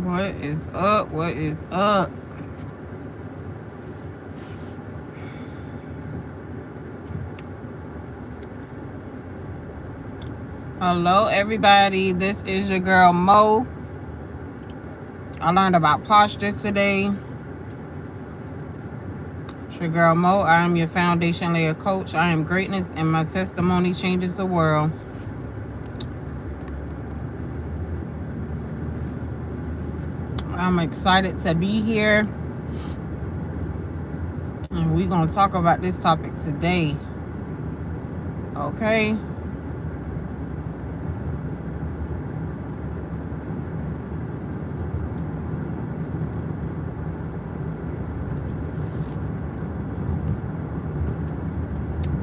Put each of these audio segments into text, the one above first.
What is up? What is up? Hello, everybody. This is your girl Mo. I learned about posture today. It's your girl Mo. I am your foundation layer coach. I am greatness, and my testimony changes the world. I'm excited to be here, and we're going to talk about this topic today. Okay?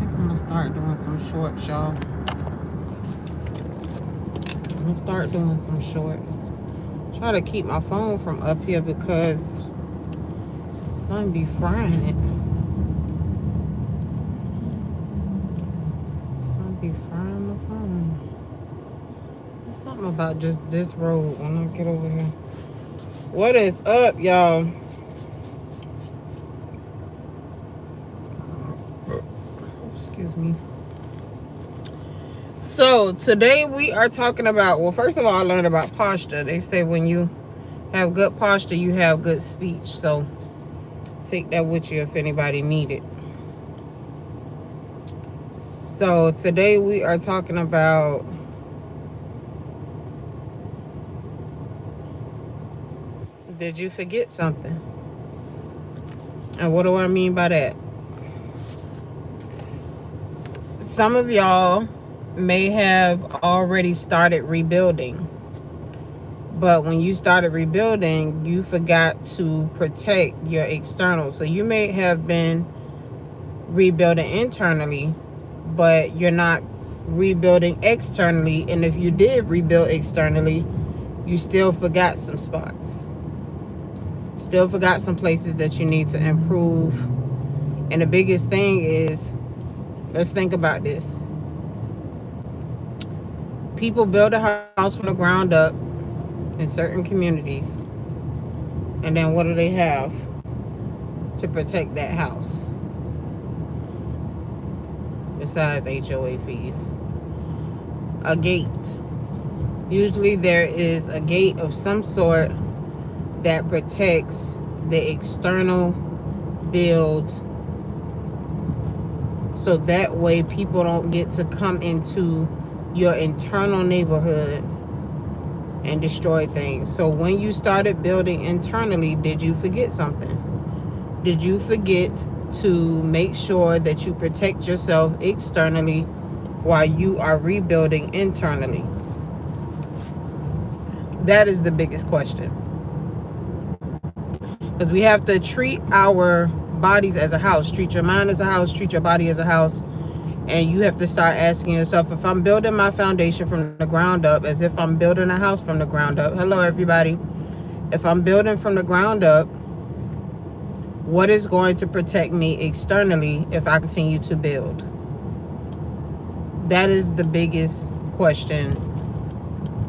I'm gonna start doing some shorts, y'all. I'm gonna start doing some shorts. Try to keep my phone from up here because the sun be frying it. Sun be frying my phone. There's something about just this road when I get over here. What is up, y'all? Excuse me. So today we are talking about, well, first of all, I learned about posture. They say when you have good posture, you have good speech. So take that with you if anybody need it. So today we are talking about did you forget something? And what do I mean by that? Some of y'all may have already started rebuilding. But when you started rebuilding, you forgot to protect your external. So you may have been rebuilding internally, but you're not rebuilding externally. And if you did rebuild externally, you still forgot some spots. Still forgot some places that you need to improve. And the biggest thing is, let's think about this. People build a house from the ground up in certain communities. And then what do they have to protect that house? Besides HOA fees. A gate. Usually there is a gate of some sort that protects the external build, so that way people don't get to come into your internal neighborhood and destroy things. So when you started building internally, did you forget something? Did you forget to make sure that you protect yourself externally while you are rebuilding internally? That is the biggest question. Because we have to treat our bodies as a house. Treat your mind as a house. Treat your body as a house. And you have to start asking yourself, if I'm building my foundation from the ground up, as if I'm building a house from the ground up. Hello, everybody. If I'm building from the ground up, what is going to protect me externally if I continue to build? That is the biggest question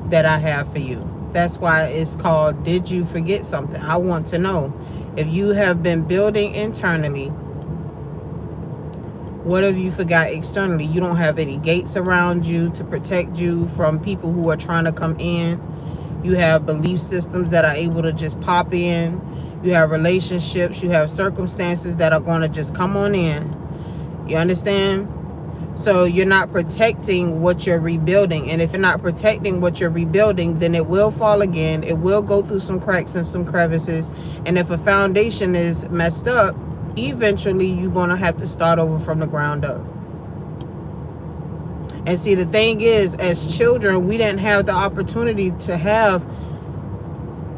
that I have for you. That's why it's called, did you forget something? I want to know. If you have been building internally, what have you forgot externally? You don't have any gates around you to protect you from people who are trying to come in. You have belief systems that are able to just pop in. You have relationships. You have circumstances that are going to just come on in. You understand? So you're not protecting what you're rebuilding. And if you're not protecting what you're rebuilding, then it will fall again. It will go through some cracks and some crevices. And if a foundation is messed up, eventually you're going to have to start over from the ground up. And see, the thing is, as children, we didn't have the opportunity to have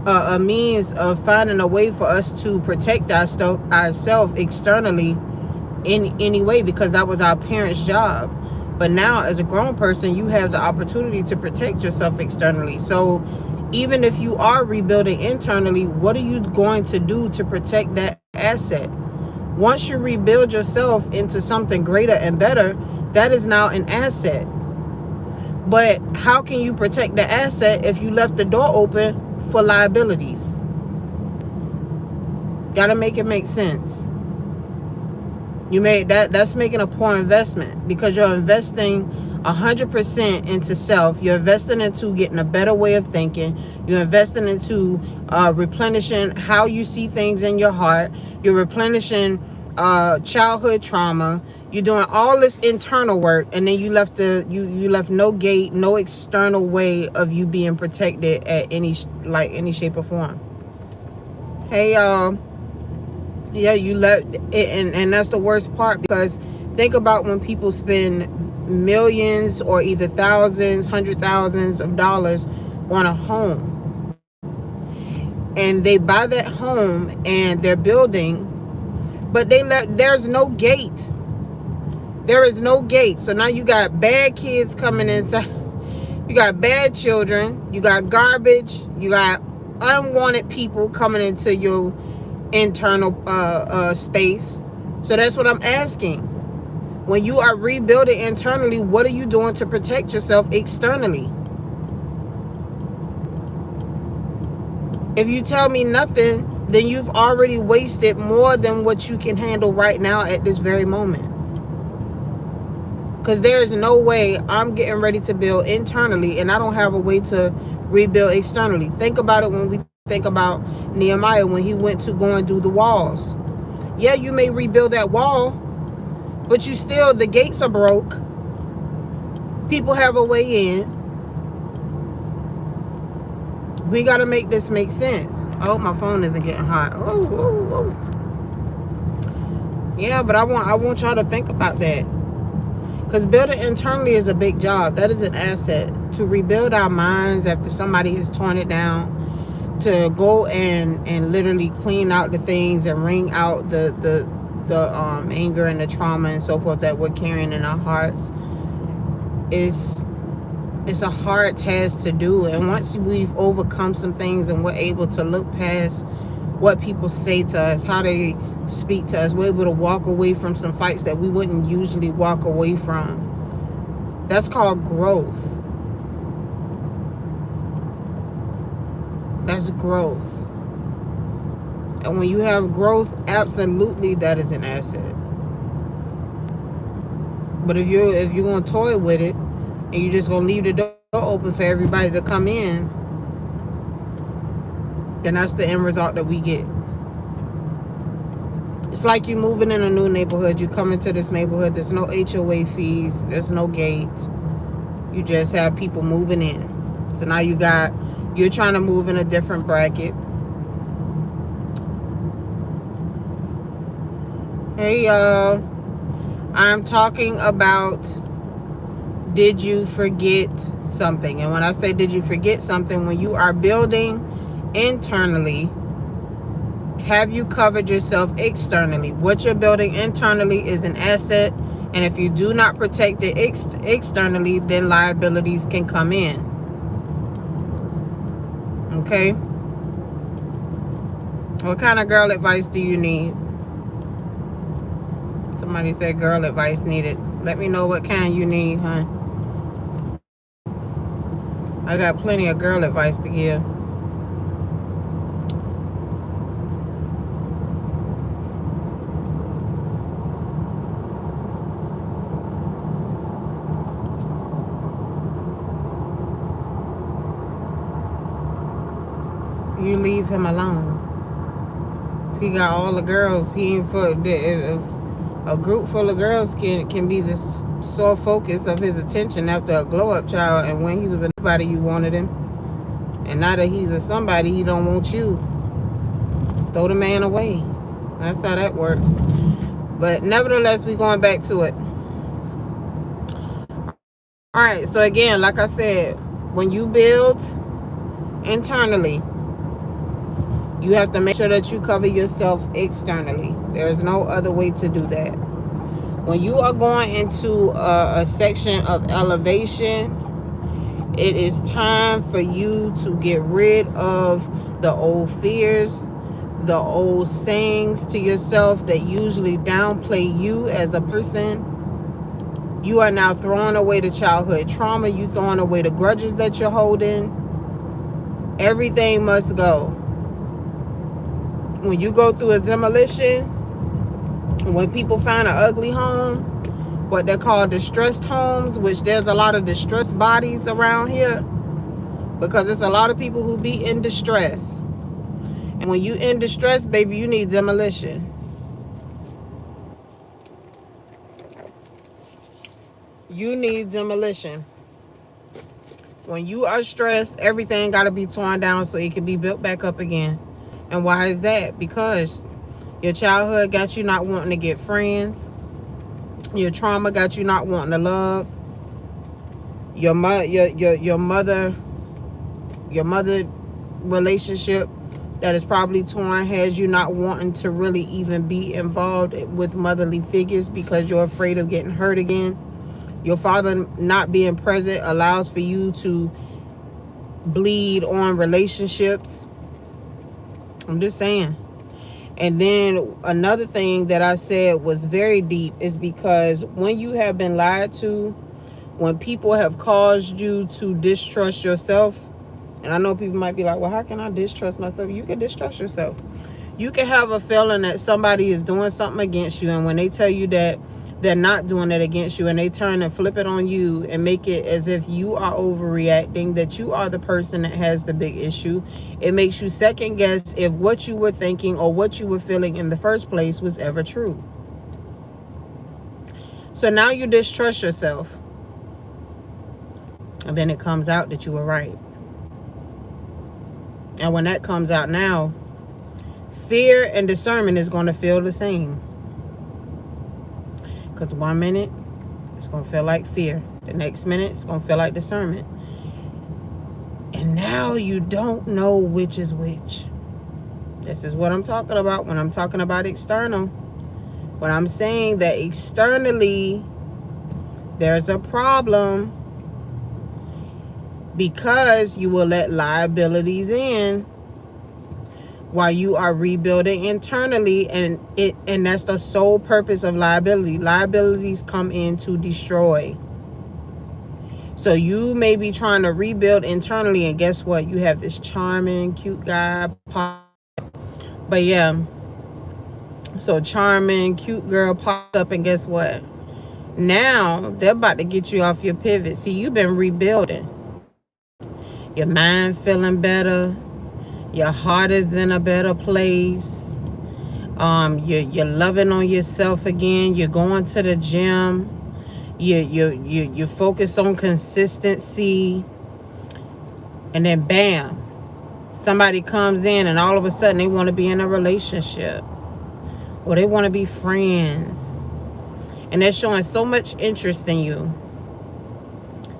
a means of finding a way for us to protect ourselves externally in any way, because that was our parents' job. But now, as a grown person, you have the opportunity to protect yourself externally. So even if you are rebuilding internally, what are you going to do to protect that asset? Once you rebuild yourself into something greater and better, that is now an asset. But how can you protect the asset if you left the door open for liabilities. Gotta make it make sense. You made that's making a poor investment, because you're investing 100% into self. You're investing into getting a better way of thinking. You're investing into replenishing how you see things in your heart. You're replenishing childhood trauma. You're doing all this internal work, and then you left you left no gate, no external way of you being protected at any shape or form. Hey y'all. Yeah, you let it, and that's the worst part, because think about when people spend millions or either thousands, hundred thousands of dollars on a home, and they buy that home and they're building, but there's no gate. There is no gate. So now you got bad kids coming inside. You got bad children. You got garbage. You got unwanted people coming into your internal space. So that's what I'm asking. When you are rebuilding internally, what are you doing to protect yourself externally? If you tell me nothing, then you've already wasted more than what you can handle right now at this very moment. Because there is no way I'm getting ready to build internally and I don't have a way to rebuild externally. Think about it when we think about Nehemiah when he went to go and do the walls. Yeah, you may rebuild that wall, but you still, the gates are broke. People have a way in. We got to make this make sense. Oh, my phone isn't getting hot. Oh. Yeah, but I want y'all to think about that. Because building internally is a big job. That is an asset. To rebuild our minds after somebody has torn it down, to go and literally clean out the things and wring out the anger and the trauma and so forth that we're carrying in our hearts, it's a hard task to do. And once we've overcome some things and we're able to look past what people say to us, how they speak to us, we're able to walk away from some fights that we wouldn't usually walk away from. That's called growth. That's growth. And when you have growth, absolutely that is an asset. But if you're gonna toy with it and you're just gonna leave the door open for everybody to come in, then that's the end result that we get. It's like you moving in a new neighborhood. You come into this neighborhood, there's no HOA fees, there's no gates. You just have people moving in. So now you're trying to move in a different bracket. Hey y'all, I'm talking about, did you forget something? And when I say did you forget something, when you are building internally, have you covered yourself externally? What you're building internally is an asset, and if you do not protect it externally, then liabilities can come in. Okay? What kind of girl advice do you need? Somebody said girl advice needed. Let me know what kind you need, huh? I got plenty of girl advice to give. You leave him alone. He got all the girls. He ain't for. If a group full of girls can be the sole focus of his attention after a glow up child, and when he was a nobody, you wanted him, and now that he's a somebody, he don't want you. Throw the man away. That's how that works. But nevertheless, we going back to it. All right. So again, like I said, when you build internally, you have to make sure that you cover yourself externally. There's no other way to do that. When you are going into a section of elevation, it is time for you to get rid of the old fears, the old sayings to yourself that usually downplay you as a person. You are now throwing away the childhood trauma. You throwing away the grudges that you're holding. Everything must go. When you go through a demolition, when people find an ugly home, what they call distressed homes, which there's a lot of distressed bodies around here, because there's a lot of people who be in distress. And when you in distress, baby, you need demolition. You need demolition. When you are stressed, everything got to be torn down so it can be built back up again. And why is that? Because your childhood got you not wanting to get friends. Your trauma got you not wanting to love. Your mother relationship that is probably torn has you not wanting to really even be involved with motherly figures because you're afraid of getting hurt again. Your father not being present allows for you to bleed on relationships. I'm just saying. And then another thing that I said was very deep is because when you have been lied to, when people have caused you to distrust yourself, and I know people might be like, well, how can I distrust myself? You can distrust yourself. You can have a feeling that somebody is doing something against you, and when they tell you that they're not doing it against you, and they turn and flip it on you and make it as if you are overreacting, that you are the person that has the big issue, it makes you second guess if what you were thinking or what you were feeling in the first place was ever true. So now you distrust yourself, and then it comes out that you were right. And when that comes out now, fear and discernment is going to feel the same. Because 1 minute, it's going to feel like fear. The next minute, it's going to feel like discernment. And now you don't know which is which. This is what I'm talking about when I'm talking about external. When I'm saying that externally, there's a problem because you will let liabilities in while you are rebuilding internally, and that's the sole purpose of liability. Liabilities come in to destroy. So you may be trying to rebuild internally, and guess what? You have this charming, cute guy but yeah, so charming, cute girl popped up, and guess what? Now they're about to get you off your pivot. See, you've been rebuilding. Your mind feeling better. Your heart is in a better place. You're loving on yourself again. You're going to the gym. You focus on consistency. And then bam, somebody comes in and all of a sudden they want to be in a relationship. Or they want to be friends. And they're showing so much interest in you.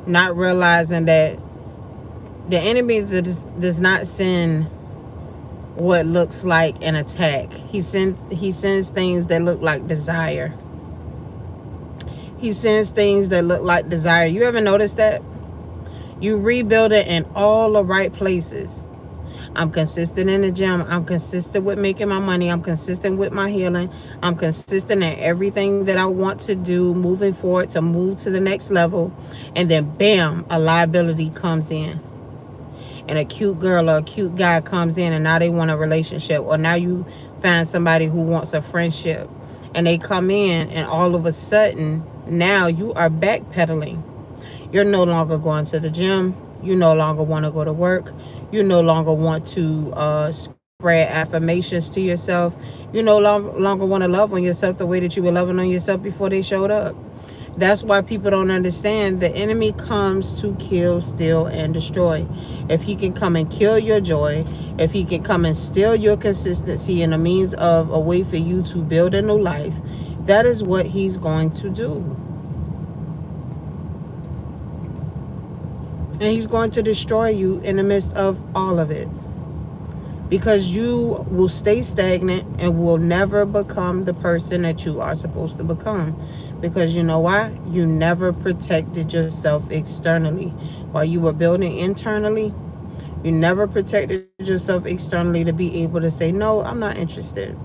Not realizing that the enemy does not send what looks like an attack. He sends things that look like desire. He sends things that look like desire. You ever notice that? You rebuild it in all the right places. I'm consistent in the gym. I'm consistent with making my money. I'm consistent with my healing. I'm consistent in everything that I want to do moving forward to move to the next level. And then bam, a liability comes in. And a cute girl or a cute guy comes in, and now they want a relationship, or now you find somebody who wants a friendship, and they come in, and all of a sudden now you are backpedaling. You're no longer going to the gym. You no longer want to go to work. You no longer want to spread affirmations to yourself. You no longer want to love on yourself the way that you were loving on yourself before they showed up. That's why people don't understand. The enemy comes to kill, steal, and destroy. If he can come and kill your joy, if he can come and steal your consistency and a means of a way for you to build a new life, that is what he's going to do. And he's going to destroy you in the midst of all of it. Because you will stay stagnant and will never become the person that you are supposed to become. Because you know why? You never protected yourself externally. While you were building internally, you never protected yourself externally to be able to say, no, I'm not interested.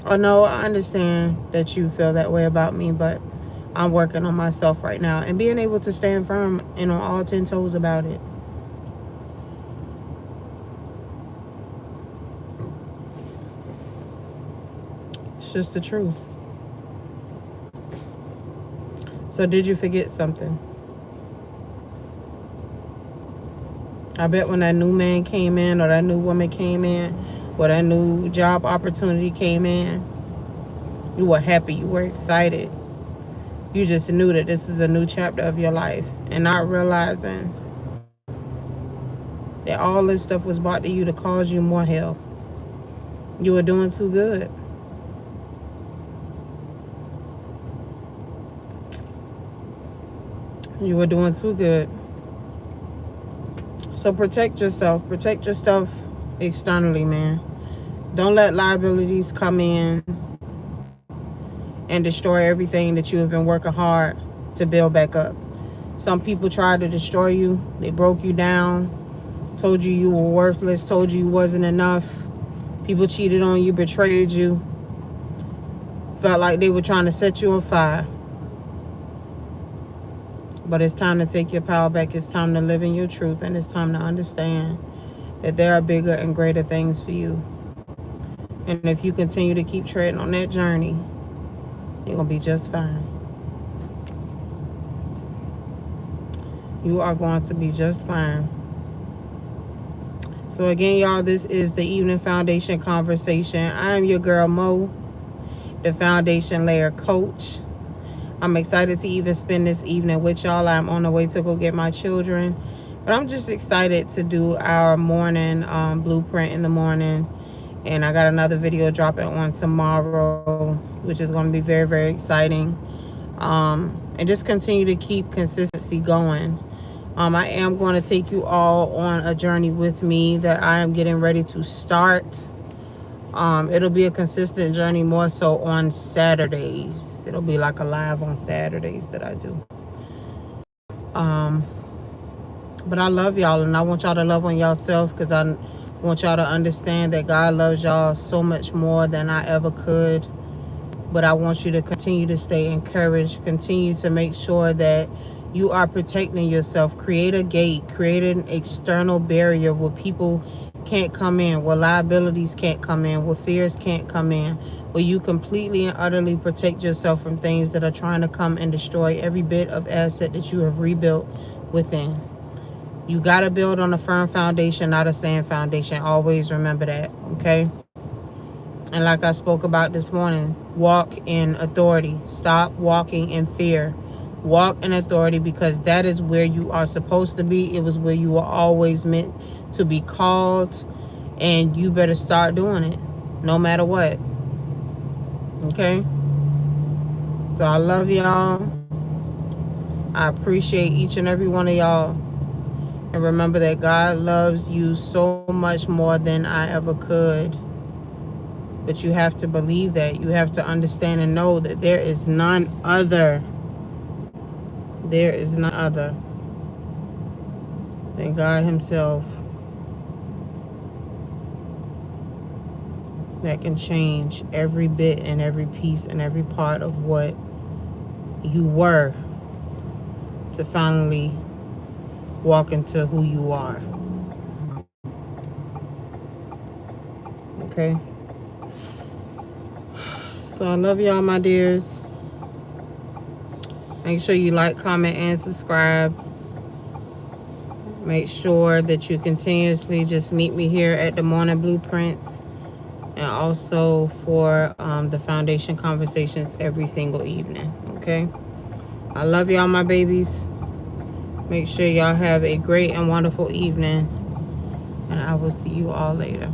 Or no, I understand that you feel that way about me, but I'm working on myself right now. And being able to stand firm and on all 10 toes about it. just the truth. So did you forget something? I bet when that new man came in, or that new woman came in, or that new job opportunity came in, you were happy, you were excited. You just knew that this is a new chapter of your life, and not realizing that all this stuff was brought to you to cause you more hell. You were doing too good. You were doing too good. So protect yourself. Protect yourself externally, man. Don't let liabilities come in and destroy everything that you have been working hard to build back up. Some people tried to destroy you. They broke you down, told you you were worthless, told you wasn't enough. People cheated on you, betrayed you, felt like they were trying to set you on fire. But it's time to take your power back. It's time to live in your truth, and it's time to understand that there are bigger and greater things for you. And if you continue to keep treading on that journey, you're going to be just fine. You are going to be just fine. So again, y'all, this is the Evening Foundation Conversation. I am your girl, Mo, the Foundation Layer Coach. I'm excited to even spend this evening with y'all. I'm on the way to go get my children. But I'm just excited to do our morning blueprint in the morning. And I got another video dropping on tomorrow, which is going to be very, very exciting. And just continue to keep consistency going. I am going to take you all on a journey with me that I am getting ready to start. It'll be a consistent journey, more so on Saturdays. It'll be like a live on Saturdays that I do. But I love y'all, and I want y'all to love on yourself, because I want y'all to understand that God loves y'all so much more than I ever could. But I want you to continue to stay encouraged, continue to make sure that you are protecting yourself. Create a gate, create an external barrier where people can't come in, where liabilities can't come in, where fears can't come in, where you completely and utterly protect yourself from things that are trying to come and destroy every bit of asset that you have rebuilt within. You got to build on a firm foundation, not a sand foundation. Always remember that, okay? And like I spoke about this morning, walk in authority. Stop walking in fear. Walk in authority, because that is where you are supposed to be. It was where you were always meant to be called, and you better start doing it no matter what. Okay? So I love y'all. I appreciate each and every one of y'all. And remember that God loves you so much more than I ever could. But you have to believe that. You have to understand and know that there is none other. There is none other than God himself that can change every bit and every piece and every part of what you were to finally walk into who you are. Okay? So I love y'all, my dears. Make sure you like, comment, and subscribe. Make sure that you continuously just meet me here at the Morning Blueprints, and also for the Foundation Conversations every single evening. Okay? I love y'all, my babies. Make sure y'all have a great and wonderful evening, and I will see you all later.